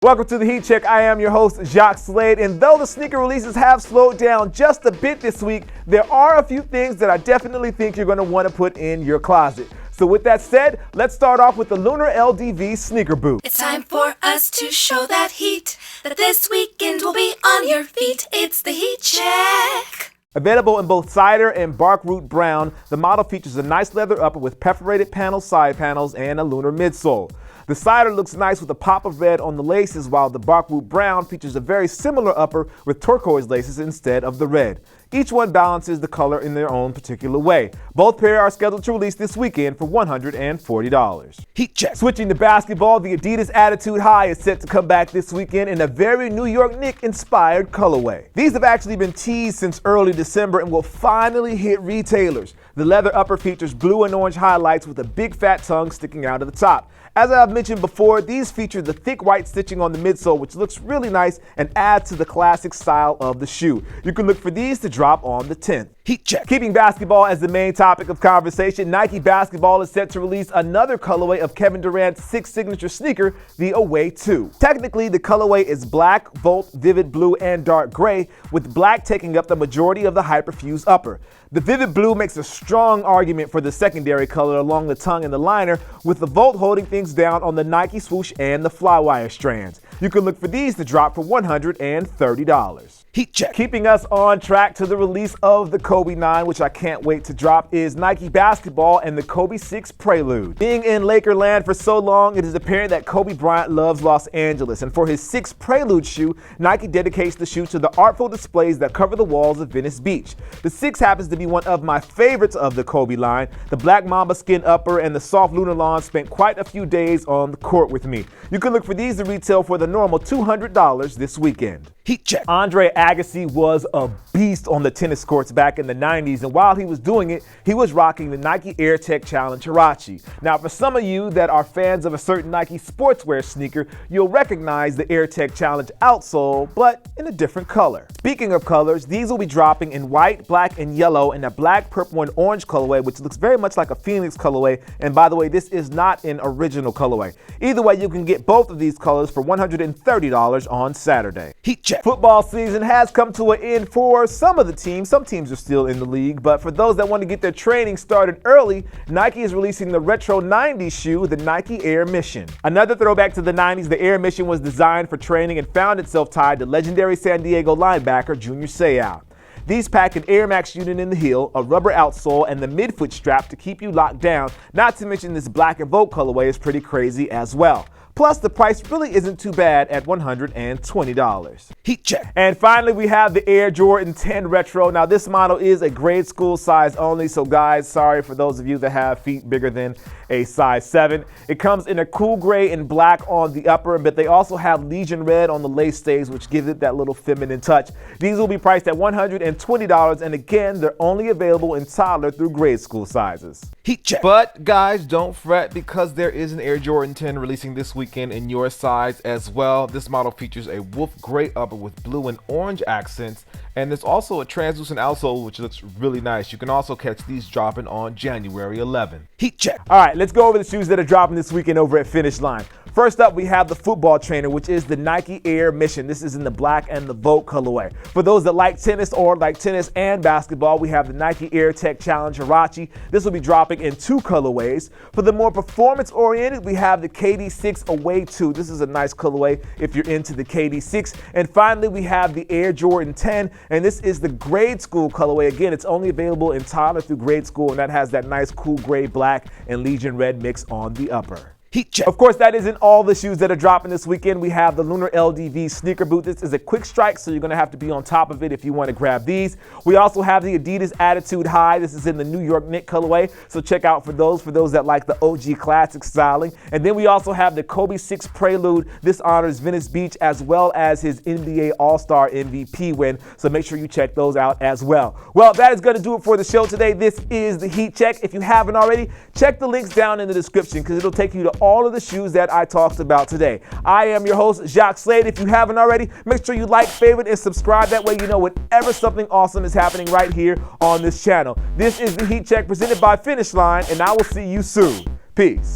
Welcome to the Heat Check. I am your host, Jacques Slade, and though the sneaker releases have slowed down just a bit this week, there are a few things that I definitely think you're going to want to put in your closet. So with that said, let's start off with the Lunar LDV sneaker boot. It's time for us to show that heat, that this weekend will be on your feet. It's the Heat Check. Available in both cider and bark root brown, the model features a nice leather upper with perforated panel side panels and a lunar midsole. The cider looks nice with a pop of red on the laces, while the bark root brown features a very similar upper with turquoise laces instead of the red. Each one balances the color in their own particular way. Both pair are scheduled to release this weekend for $140. Heat check. Switching to basketball, the Adidas Attitude High is set to come back this weekend in a very New York Knicks-inspired colorway. These have actually been teased since early December and will finally hit retailers. The leather upper features blue and orange highlights with a big fat tongue sticking out of the top. As I've mentioned before, these feature the thick white stitching on the midsole, which looks really nice and adds to the classic style of the shoe. You can look for these to drop on the 10th. Heat check. Keeping basketball as the main topic of conversation, Nike Basketball is set to release another colorway of Kevin Durant's sixth signature sneaker, the Away 2. Technically, the colorway is black, volt, vivid blue, and dark gray, with black taking up the majority of the hyperfuse upper. The vivid blue makes a strong argument for the secondary color along the tongue and the liner, with the volt holding things down on the Nike swoosh and the flywire strands. You can look for these to drop for $130. Heat check. Keeping us on track to the release of the Kobe 9, which I can't wait to drop, is Nike Basketball and the Kobe 6 Prelude. Being in Lakerland for so long, it is apparent that Kobe Bryant loves Los Angeles, and for his 6 Prelude shoe, Nike dedicates the shoe to the artful displays that cover the walls of Venice Beach. The 6 happens to be one of my favorites of the Kobe line. The black mamba skin upper and the soft lunar lawn spent quite a few days on the court with me. You can look for these to retail for the normal $200 this weekend. Heat check. Andre Agassi was a beast on the tennis courts back in the 90s, and while he was doing it, he was rocking the Nike Air Tech Challenge Huarache. Now, for some of you that are fans of a certain Nike sportswear sneaker, you'll recognize the Air Tech Challenge outsole, but in a different color. Speaking of colors, these will be dropping in white, black, and yellow, and a black, purple, and orange colorway, which looks very much like a Phoenix colorway. And by the way, this is not an original colorway. Either way, you can get both of these colors for $130 on Saturday. Heat check. Football season has come to an end for some of the teams. Some teams are still in the league, but for those that want to get their training started early, Nike is releasing the retro 90s shoe, the Nike Air Mission. Another throwback to the 90s, the Air Mission was designed for training and found itself tied to legendary San Diego linebacker Junior Seau. These pack an Air Max unit in the heel, a rubber outsole, and the midfoot strap to keep you locked down, not to mention this black and Volt colorway is pretty crazy as well. Plus, the price really isn't too bad at $120. Heat check. And finally, we have the Air Jordan 10 Retro. Now, this model is a grade school size only, so guys, sorry for those of you that have feet bigger than a size 7. It comes in a cool gray and black on the upper, but they also have Legion Red on the lace stays, which gives it that little feminine touch. These will be priced at $120, and again, they're only available in toddler through grade school sizes. Heat check. But guys, don't fret, because there is an Air Jordan 10 releasing this weekend in your size as well. This model features a wolf gray upper with blue and orange accents, and there's also a translucent outsole which looks really nice. You can also catch these dropping on January 11. Heat check. All right, let's go over the shoes that are dropping this weekend over at Finish Line. First up, we have the football trainer, which is the Nike Air Mission. This is in the black and the Volt colorway. For those that like tennis or like tennis and basketball, we have the Nike Air Tech Challenge Huarache. This will be dropping in 2 colorways. For the more performance-oriented, we have the KD6 Away 2. This is a nice colorway if you're into the KD6. And finally, we have the Air Jordan 10, and this is the grade school colorway. Again, it's only available in toddler through grade school, and that has that nice cool gray, black, and Legion Red mix on the upper. Heat check. Of course, that isn't all the shoes that are dropping this weekend. We have the Lunar LDV sneaker boot. This is a quick strike, so you're going to have to be on top of it if you want to grab these. We also have the Adidas Attitude High. This is in the New York Knicks colorway, so check out for those that like the OG classic styling. And then we also have the Kobe 6 Prelude. This honors Venice Beach as well as his NBA All-Star MVP win, so make sure you check those out as well. Well, that is going to do it for the show today. This is the Heat Check. If you haven't already, check the links down in the description because it'll take you to all of the shoes that I talked about today. I am your host, Jacques Slade. If you haven't already, make sure you like, favorite, and subscribe. That way you know whenever something awesome is happening right here on this channel. This is the Heat Check presented by Finish Line, and I will see you soon. Peace.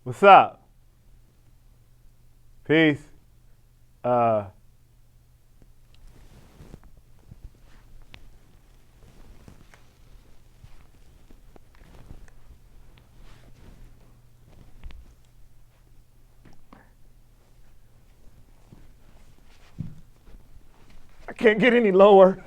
What's up? Peace. I can't get any lower.